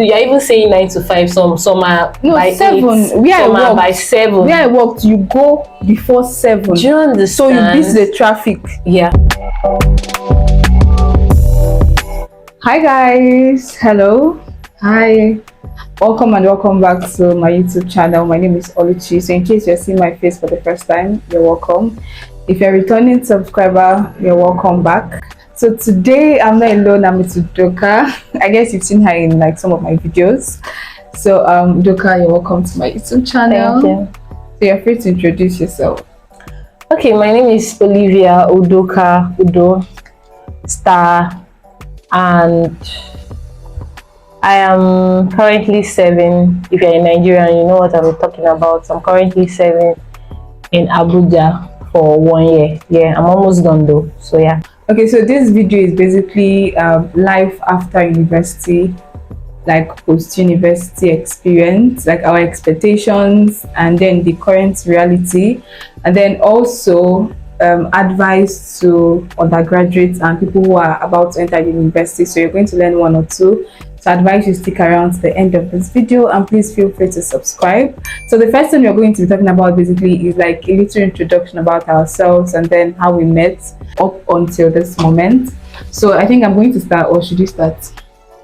You're even saying 9 to 5. Some are no by 7. 8. Where Some I are worked, by 7. where I worked, you go before 7. Do you understand? So you beat the traffic. Yeah. Hi guys, hello, hi, welcome and welcome back to my YouTube channel. My name is Oluchi. So in case you're seeing my face for the first time, you're welcome. If you're a returning subscriber, you're welcome back. So today I'm not alone, I'm with Udoka. I guess you've seen her in like some of my videos. So Udoka, you're welcome to my YouTube channel. Thank you. So you're free to introduce yourself. Okay, my name is Olivia Udoka Udo Star, and I am currently serving. If you're in Nigeria, you know what I'm talking about. I'm currently serving in Abuja for 1 year. Yeah, I'm almost done though. So yeah. Okay, so this video is basically life after university, like post-university experience, like our expectations, and then the current reality, and then also advice to undergraduates and people who are about to enter university. So you're going to learn one or two. So I advise you stick around to the end of this video, and please feel free to subscribe. So the first thing we're going to be talking about basically is like a little introduction about ourselves and then how we met up until this moment. So I think I'm going to start, or should you start?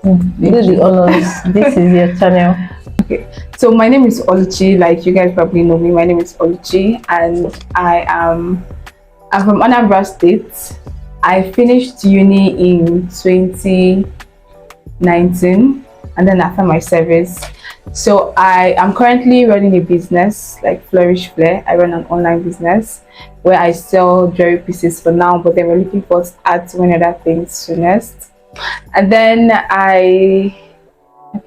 Do the honors. This is your channel. Okay, so my name is Oluchi. Like you guys probably know me. My name is Oluchi, and I'm from Anambra State. I finished uni in 2019, and then after my service. So I am currently running a business like Flourish Flair. I run an online business where I sell jewelry pieces for now, but then we're looking forward to add to many other things soonest. And then I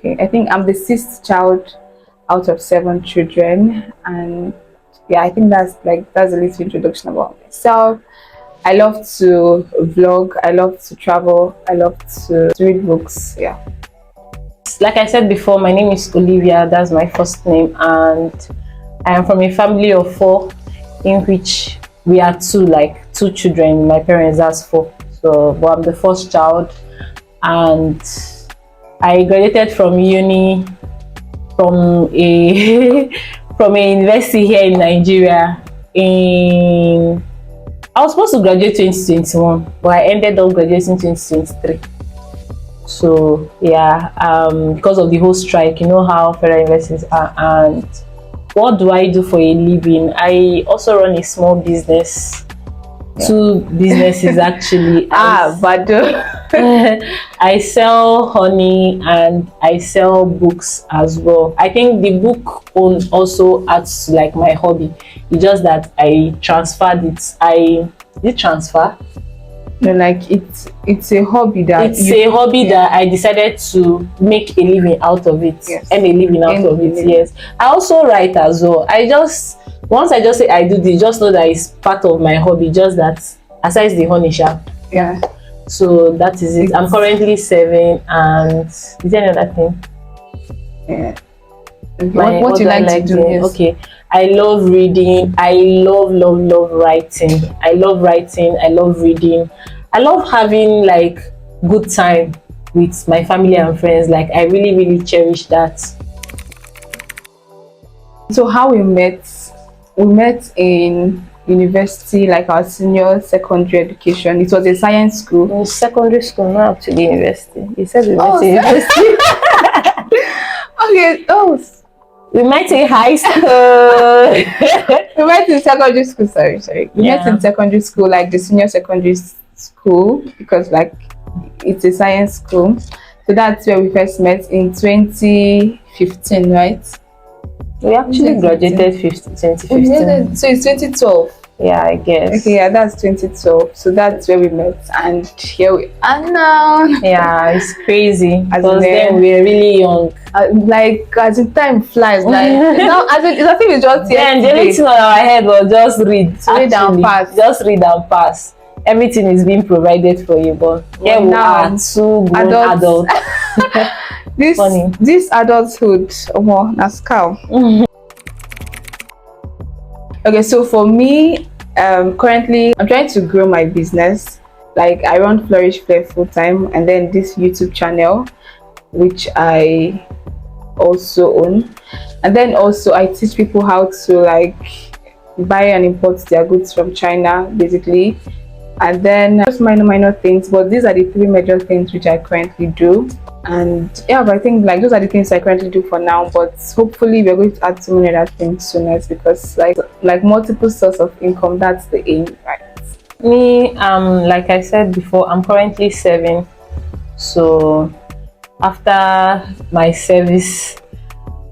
think I'm the 6th child out of 7 children, and yeah, I think that's a little introduction about myself. I love to vlog, I love to travel, I love to read books. Yeah, Like I said before, my name is Olivia. That's my first name, and I am from a family of 4, in which we are two children. My parents, that's 4. So, but I'm the first child, and I graduated from uni from a from a university here in Nigeria. I was supposed to graduate 2021, but I ended up graduating 2023. So yeah, because of the whole strike, you know how federal universities are. And what do I do for a living? I also run a small business. Yeah. 2 businesses actually. but I sell honey and I sell books as well. I think the book also adds to like my hobby. It's just that I transferred it. Did transfer? No, like it's a hobby that that I decided to make a living out of it. Yes. And a living out of it. Yes. I also write as well. Once I just say I do this, just know that it's part of my hobby. Just that aside the honey shop. Yeah. So that is it. I'm currently serving, and is there any other thing? Yeah. What you like to do? Yes. Okay. I love reading. I love writing. I love writing. I love reading. I love having like good time with my family and friends. Like I really cherish that. So how we met in university, like our senior secondary education. It was a science school. In secondary school, not actually university. You said we met in university. Okay. Oh, we met in high school. We met in secondary school. Sorry. We met in secondary school, like the senior secondary school, because like it's a science school. So that's where we first met in 2015, right? We actually graduated 2015. So it's 2012. Yeah, I guess. Okay, yeah, that's 2012. So that's where we met, and here we are now. Yeah, it's crazy. Because then we were really young. Like as the time flies, like now as it's I think it's just and the only thing on our head was just read and pass. Just read and pass. Everything is being provided for you, but here we are, 2 grown adults. This adulthood, that's cow. Okay, so for me, currently I'm trying to grow my business. Like I run Flourish Flair full time, and then this YouTube channel. which I also own. And then also I teach people how to like buy and import their goods from China basically. And then just minor things, but these are the three major things which I currently do. And yeah, but I think like those are the things I currently do for now, but hopefully we're going to add so many other things sooner, because like multiple source of income, that's the aim, right? Me, like I said before, I'm currently serving. So after my service,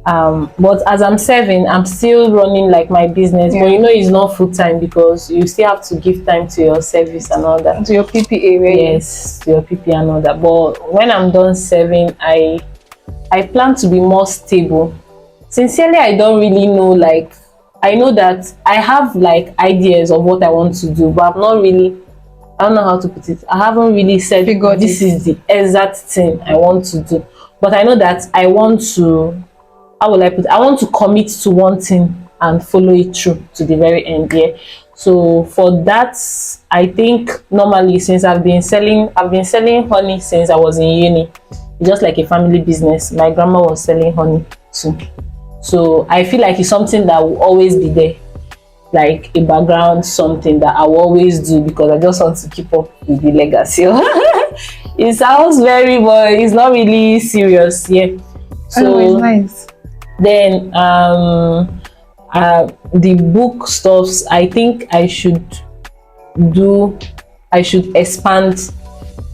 but as I'm serving, I'm still running like my business. But you know, it's not full time because you still have to give time to your service and all that. To your PPA, right? Yes, to your PPA and all that. But when I'm done serving, I plan to be more stable. Sincerely, I don't really know, like I know that I have like ideas of what I want to do, but I'm not really, I don't know how to put it. I haven't really said this is the exact thing I want to do. But I know that I want to, how will I put it? I want to commit to one thing and follow it through to the very end. Yeah. So for that, I think normally since I've been selling honey since I was in uni. It's just like a family business. My grandma was selling honey too. So I feel like it's something that will always be there, like a background, something that I will always do because I just want to keep up with the legacy. It sounds very, but it's not really serious. Yeah. So it's nice. Then the book stuffs, I think I should expand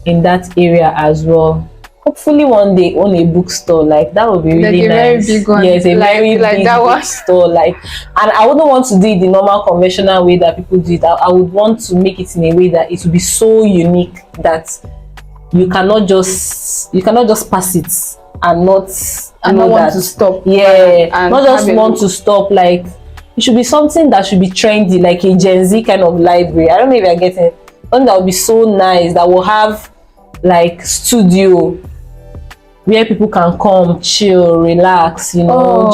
in that area as well. Hopefully one day own a bookstore, like that would be really nice. Very big one. Yes, a very big that one. bookstore, like, and I wouldn't want to do it the normal conventional way that people do it. I would want to make it in a way that it would be so unique that you cannot just pass it and not want to stop. Yeah, and not just want to stop. Like it should be something that should be trendy, like a Gen Z kind of library. I don't know if you're getting it. Something that would be so nice, that will have like studio where people can come, chill, relax, you know,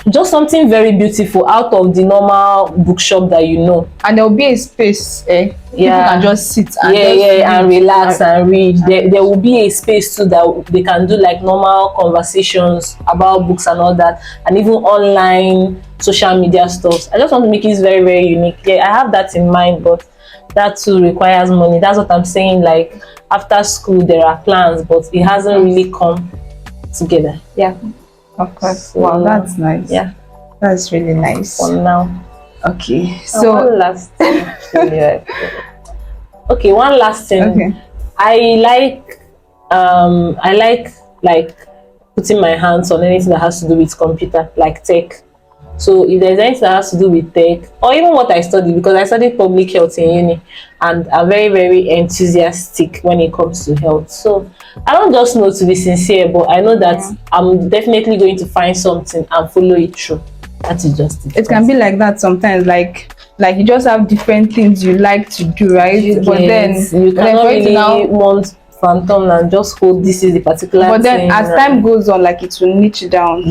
just something very beautiful out of the normal bookshop that you know. And there will be a space, people can just sit and and relax and read. There will be a space too that they can do like normal conversations about books and all that, and even online social media stuff. I just want to make it very, very unique. Yeah, I have that in mind, but that too requires money. That's what I'm saying. Like after school there are plans, but it hasn't really come together. Yeah, of course. So, wow, that's nice. Yeah, that's really nice. For now. Okay, so one last thing. Okay, one last thing. Okay. I like putting my hands on anything that has to do with computer, like tech. So if there's anything that has to do with tech, or even what I studied, because I studied public health in uni, and I'm very, very enthusiastic when it comes to health. So I don't just know to be sincere, but I know that I'm definitely going to find something and follow it through. That is just it. It can be like that sometimes, like you just have different things you like to do, right? But then you cannot really want phantom and just hold this is the particular but then thing, as time goes on, like it will niche down.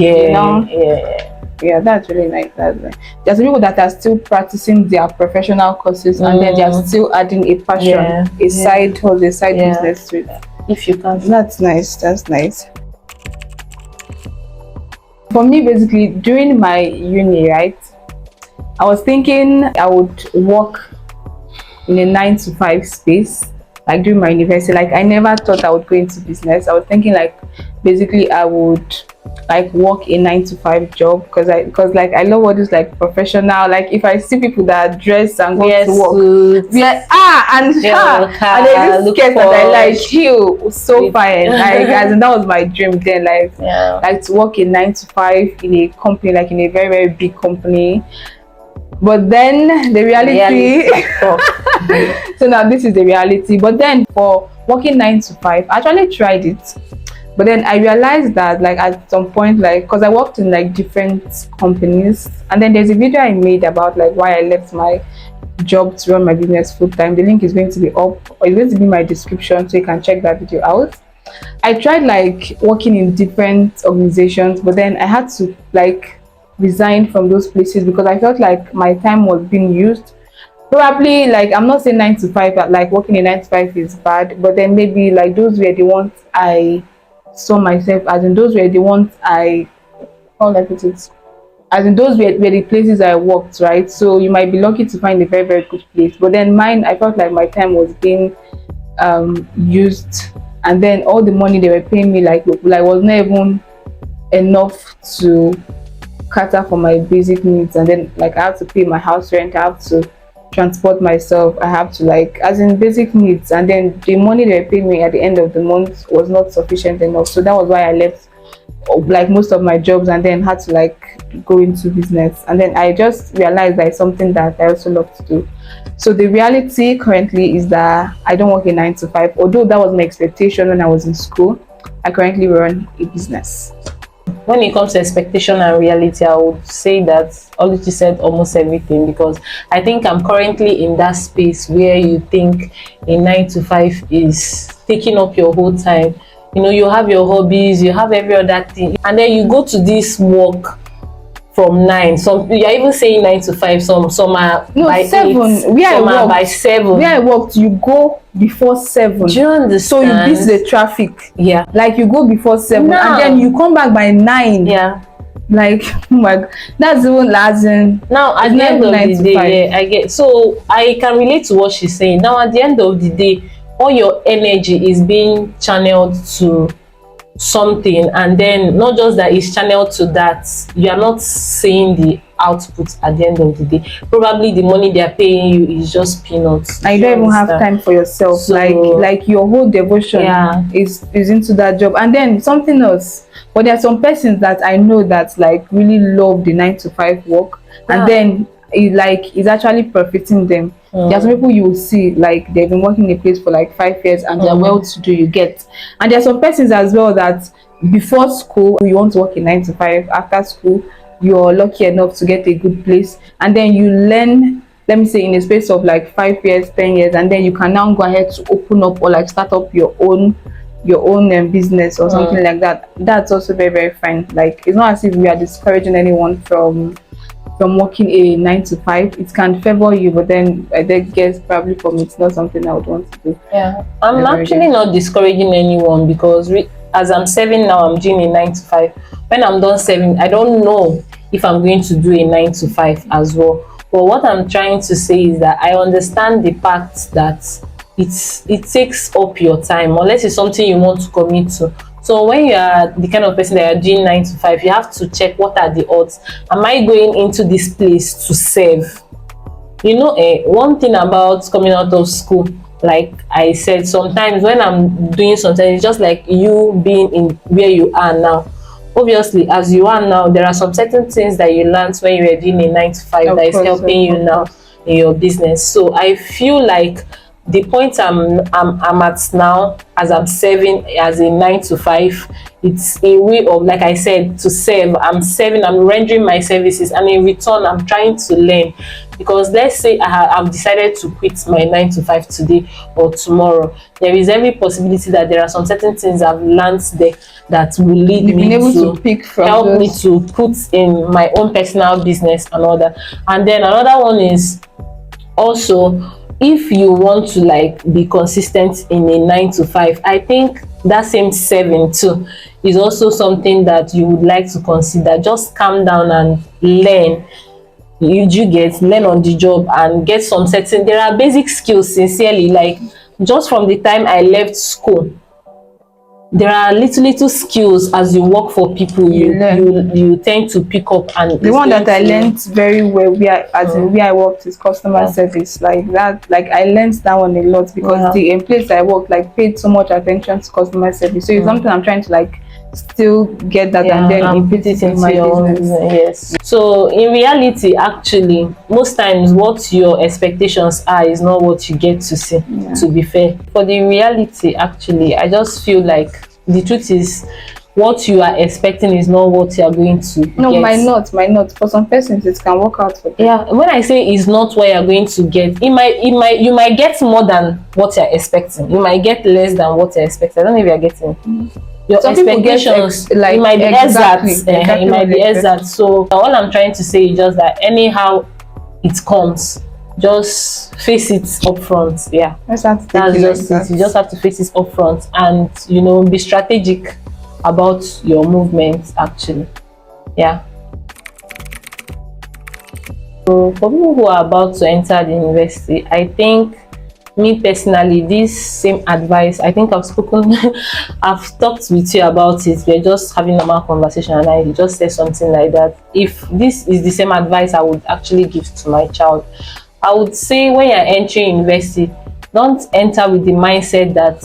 Yeah, that's really nice. That's nice. There's people that are still practicing their professional courses and then they are still adding a passion, a side hustle, a side business to it. If you can. That's nice. That's nice. For me, basically, during my uni, right, I was thinking I would work in a 9-to-5 space, like during my university. Like I never thought I would go into business. I was thinking like basically I would like work a 9-to-5 job because like I love all this like professional, like if I see people that dress and go to work, be like and there's this skirt that I like, you so fine, like as in that was my dream then, like to work a 9-to-5 in a company, like in a very, very big company. But then the reality so now this is the reality. But then for working 9-to-5, I actually tried it. But then I realized that like at some point, like because I worked in like different companies, and then there's a video I made about like why I left my job to run my business full time. The link is going to be up, or it's going to be in my description, so you can check that video out. I tried like working in different organizations, but then I had to like resign from those places because I felt like my time was being used. Probably like I'm not saying 9-to-5, but like working in 9-to-5 is bad, but then maybe like those were the ones I saw myself, as in those were the ones how will I put it, as in those were the places I worked, right? So you might be lucky to find a very, very good place, but then mine, I felt like my time was being used, and then all the money they were paying me like was not even enough to cater for my basic needs. And then like I have to pay my house rent, I have to transport myself, I have to, like, as in basic needs, and then the money they were paying me at the end of the month was not sufficient enough. So that was why I left like most of my jobs and then had to like go into business. And then I just realized that it's something that I also love to do. So the reality currently is that I don't work a 9 to 5, although that was my expectation when I was in school. I currently run a business. When it comes to expectation and reality, I would say that Oluchi said almost everything, because I think I'm currently in that space where you think a 9 to 5 is taking up your whole time. You know, you have your hobbies, you have every other thing, and then you go to this work from 9. Some you're even saying 9 to 5. Some are No, by 7. 8. Where Some I are worked, by 7. where I worked, you go before 7. Do you understand? So you beat the traffic. Yeah. Like you go before 7, Now, and then you come back by 9. yeah. Like, oh my God, that's even lazing. Now at the end of the day, yeah, I get. So I can relate to what she's saying. Now at the end of the day, all your energy is being channeled to something, and then not just that it's channeled to that, you are not seeing the output at the end of the day. Probably the money they are paying you is just peanuts. And you don't even have time for yourself. So, like your whole devotion, yeah, is into that job. And then something else, but there are some persons that I know that like really love the 9 to 5 work, yeah, and then it's actually profiting them. There are some people you will see like they've been working in a place for like 5 years and they're well to do, you get. And there are some persons as well that before school you want to work in 9 to 5, after school you're lucky enough to get a good place, and then you learn, let me say, in a space of like 5 years, 10 years, and then you can now go ahead to open up or like start up your own business or something like that. That's also very, very fine. Like, it's not as if we are discouraging anyone from working a 9 to 5. It can favor you, but then I guess probably for me it's not something I would want to do. Yeah, I'm actually not discouraging anyone, because as I'm serving now, I'm doing a 9 to 5. When I'm done serving, I don't know if I'm going to do a 9 to 5 as well. But what I'm trying to say is that I understand the fact that it takes up your time, unless it's something you want to commit to. So when you are the kind of person that are doing 9 to 5, you have to check what are the odds. Am I going into this place to serve? You know, one thing about coming out of school, like I said, sometimes when I'm doing something, it's just like you being in where you are now. Obviously, as you are now, there are some certain things that you learned when you were doing a 9 to 5 that is helping you now in your business. So I feel like the point I'm at now, as I'm serving as a 9 to 5, it's a way of, like I said, to serve. I'm serving, I'm rendering my services, and in return I'm trying to learn. Because let's say I've decided to quit my 9 to 5 today or tomorrow, there is every possibility that there are some certain things I've learned there that will lead me to pick from, help me to put in my own personal business and all that. And then another one is also, if you want to like be consistent in a 9 to 5, I think that same 7 too is also something that you would like to consider. Just calm down and learn. You get learn on the job and get some certain, there are basic skills, sincerely, like just from the time I left school, there are little skills as you work for people you tend to pick up. And the one that I learned very well where I worked is customer service. Like that, like I learned that one a lot, because the place I worked like paid so much attention to customer service. So it's something I'm trying to like still get that, and then put it into my business. Yes. So in reality, actually, most times what your expectations are is not what you get to see. To be fair, for the reality, actually, I just feel like the truth is, what you are expecting is not what you are going to get. might not. For some persons, it can work out for them. Yeah, when I say it's not what you're going to get, you might get more than what you're expecting. You might get less than what you're expecting. I don't know if you're getting your some expectations. Like it might be exactly. It might be exact. So all I'm trying to say is just that anyhow it comes, just face it up front. Yeah, that's just it. You just have to face it up front, and be strategic about your movement actually. Yeah. So for people who are about to enter the university, I think, me personally, this same advice, I think I've spoken I've talked with you about it. We're just having a normal conversation and I just said something like that. If this is the same advice I would actually give to my child, I would say when you're entering university, don't enter with the mindset that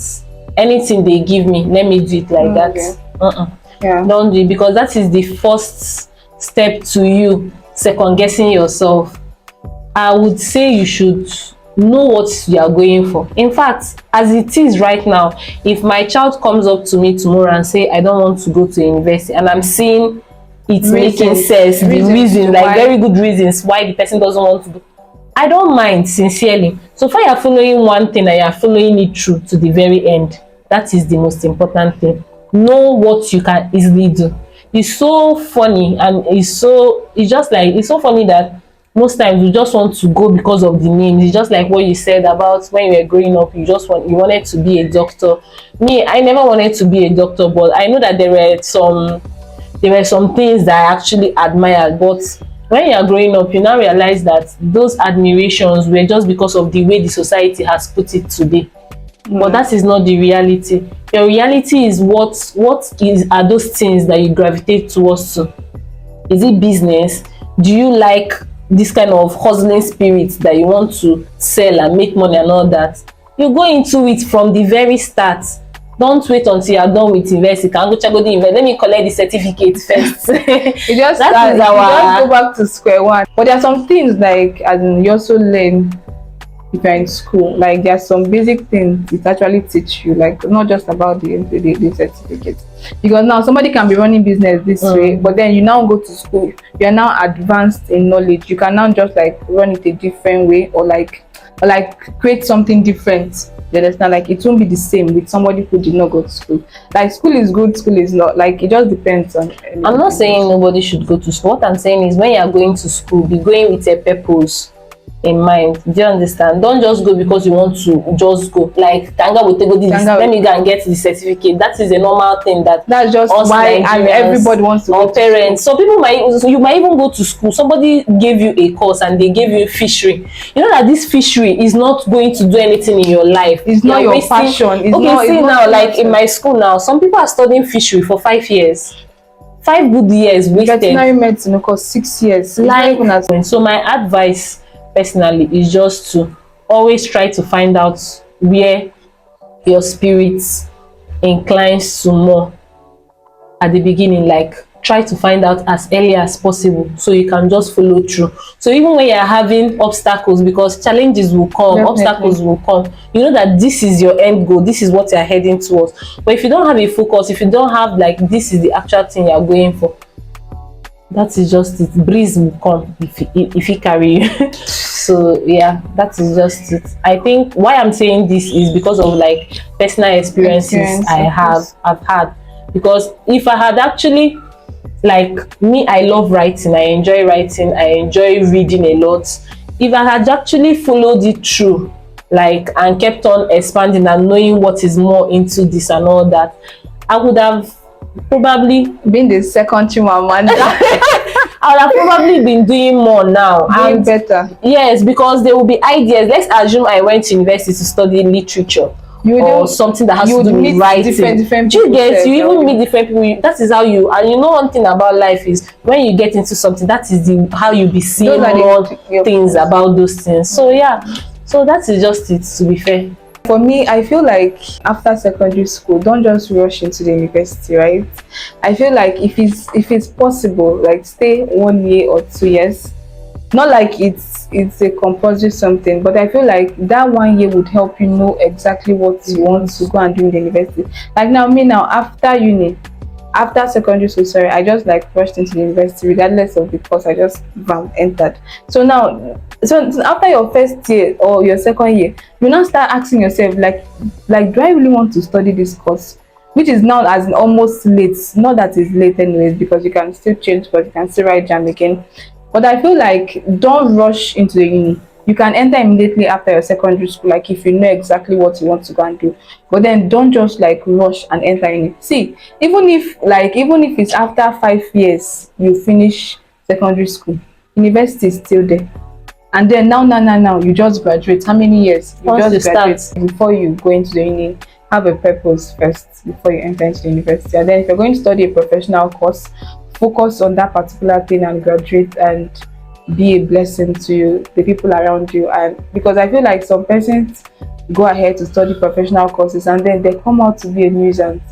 anything they give me, let me do it like that. Okay. Yeah. Don't do it, because that is the first step to you second guessing yourself. I would say you should know what you are going for. In fact, as it is right now, if my child comes up to me tomorrow and say I don't want to go to university, and I'm seeing it making sense, the reasons, like very good reasons why the person doesn't want to do, I don't mind, sincerely. So far you're following one thing and you're following it through to the very end. That is the most important thing. Know what you can easily do. It's so funny, and it's so funny that most times you just want to go because of the names. It's just like what you said about when you were growing up, you wanted to be a doctor. Me, I never wanted to be a doctor, but I know that there were some things that I actually admired. But when you are growing up, you now realize that those admirations were just because of the way the society has put it today. But that is not the reality. Your reality is are those things that you gravitate towards to. Is it business? Do you like this kind of hustling spirit that you want to sell and make money and all that? You go into it from the very start. Don't wait until you're done with university. Can go check out the university. Let me collect the certificate first. You just go back to square one. But there are some things like, as in, you also learn if you're in school. Like there are some basic things it actually teach you, like not just about the certificate. Because now somebody can be running business this way, but then you now go to school, you are now advanced in knowledge. You can now just like run it a different way, or like create something different. You understand? Like it won't be the same with somebody who did not go to school. Like school is good, school is not. Like it just depends on. I'm not saying nobody should go to school. What I'm saying is when you are going to school, be going with a purpose in mind. Do you understand? Don't just go because you want to just go. Like Tanga will take this. Let me go and get the certificate. That is a normal thing. That's just why, and everybody wants to go. Or parents. So you might even go to school. Somebody gave you a course and they gave you fishery. You know that this fishery is not going to do anything in your life. It's not your passion. In my school now, some people are studying fishery for 5 years. 5 good years wasted. Veterinary medicine costs 6 years. So my advice personally is just to always try to find out where your spirit inclines to more at the beginning. Like try to find out as early as possible so you can just follow through. So even when you're having obstacles, because challenges will come, obstacles will come, you know that this is your end goal, this is what you're heading towards. But if you don't have a focus, if you don't have like this is the actual thing you're going for, that is just it. Breeze will come if he carry you. So yeah, that is just it. I think why I'm saying this is because of like personal experiences I've had. Because if I had actually, like me, I love writing, I enjoy writing, I enjoy reading a lot. If I had actually followed it through, like, and kept on expanding and knowing what is more into this and all that, I would have probably been the second Chimamanda. I would have probably been doing more now and better. Yes, because there will be ideas. Let's assume I went to university to study literature or something that has to do with writing. Different people. You even meet different people. That is how you. And you know one thing about life is when you get into something, that is how you be seeing more things about those things. So yeah, so that is just it. To be fair. For me, I feel like after secondary school, don't just rush into the university, right? I feel like if it's possible, like stay 1 year or 2 years. Not like it's a compulsory something, but I feel like that 1 year would help you know exactly what you want to go and do in the university. Like now after secondary school, I just like rushed into the university regardless of the course. I just entered. So after your first year or your second year, you now start asking yourself like do I really want to study this course, which is now as in almost late. Not that it's late anyways, because you can still change, but you can still write jam again. But I feel like don't rush into the uni. You can enter immediately after your secondary school, like if you know exactly what you want to go and do. But then don't just like rush and enter in it. See, even if it's after 5 years you finish secondary school, university is still there. And then now you just graduate. How many years? You Once just you graduate. start. Before you go into the uni, have a purpose first before you enter into the university. And then if you're going to study a professional course, focus on that particular thing and graduate, and be a blessing to the people around you. And because I feel like some persons go ahead to study professional courses and then they come out to be a nuisance,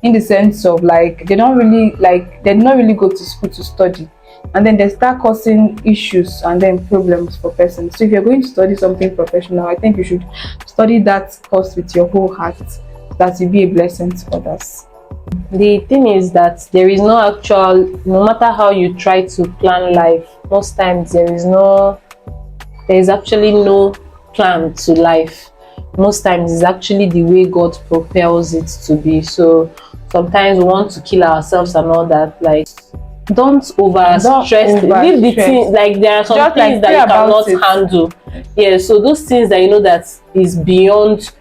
in the sense of like they don't really go to school to study, and then they start causing issues and then problems for persons. So if you're going to study something professional, I think you should study that course with your whole heart, that will be a blessing to others. The thing is that there is no actual, no matter how you try to plan life, most times there is actually no plan to life. Most times it's actually the way God propels it to be. So sometimes we want to kill ourselves and all that. Like, don't over stress. Leave the things, like there are some Just things like that you cannot it. handle. Yeah, so those things that you know that is beyond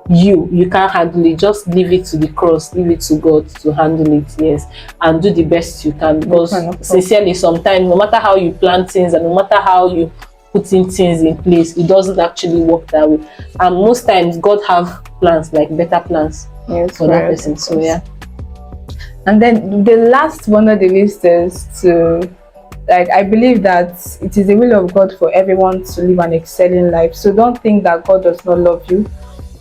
you can't handle it, just leave it to the cross, leave it to God to handle it. Yes, and do the best you can, because sincerely sometimes no matter how you plan things and no matter how you putting things in place, it doesn't actually work that way. And most times God have plans, like better plans, yes, for that person. So yeah. And then the last one on the list is to, like, I believe that it is the will of God for everyone to live an excelling life. So don't think that God does not love you.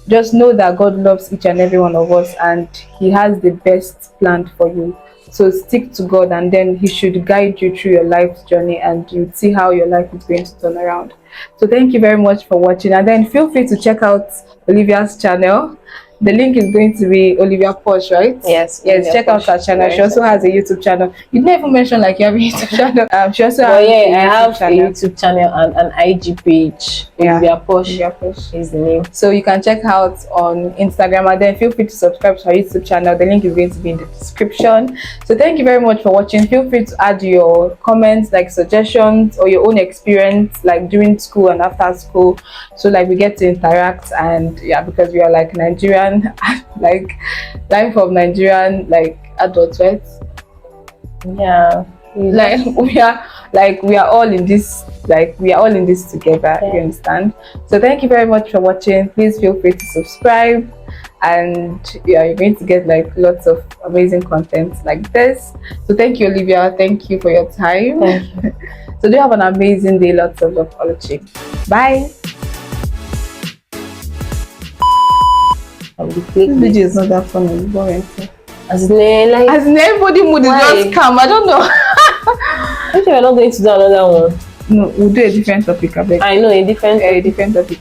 Just know that God loves each and every one of us, and He has the best planned for you. So stick to God, and then He should guide you through your life's journey, and you see how your life is going to turn around. So thank you very much for watching, and then feel free to check out Olivia's channel. The link is going to be Olivia Posh, right? Yes, Check out her channel. She also has a YouTube channel. You didn't even mention like you have a YouTube channel. She also has a YouTube channel and an IG page. Olivia Posh is the name. So you can check out on Instagram, and then feel free to subscribe to her YouTube channel. The link is going to be in the description. So thank you very much for watching. Feel free to add your comments, like suggestions or your own experience, like during school and after school. So like we get to interact, and yeah, because we are like Nigerian, like life of Nigerian like adults, right? Yeah, like we are all in this, together. Yeah. You understand? So thank you very much for watching. Please feel free to subscribe, and yeah, you're going to get like lots of amazing content like this. So thank you, Olivia. Thank you for your time. Thank you. So do have an amazing day. Lots of love, Oluchi. Bye. This video is not that funny. It's boring. As in everybody mood is just calm. I don't know. I think we're not going to do another one. No, we'll do a different topic. I know, a different topic.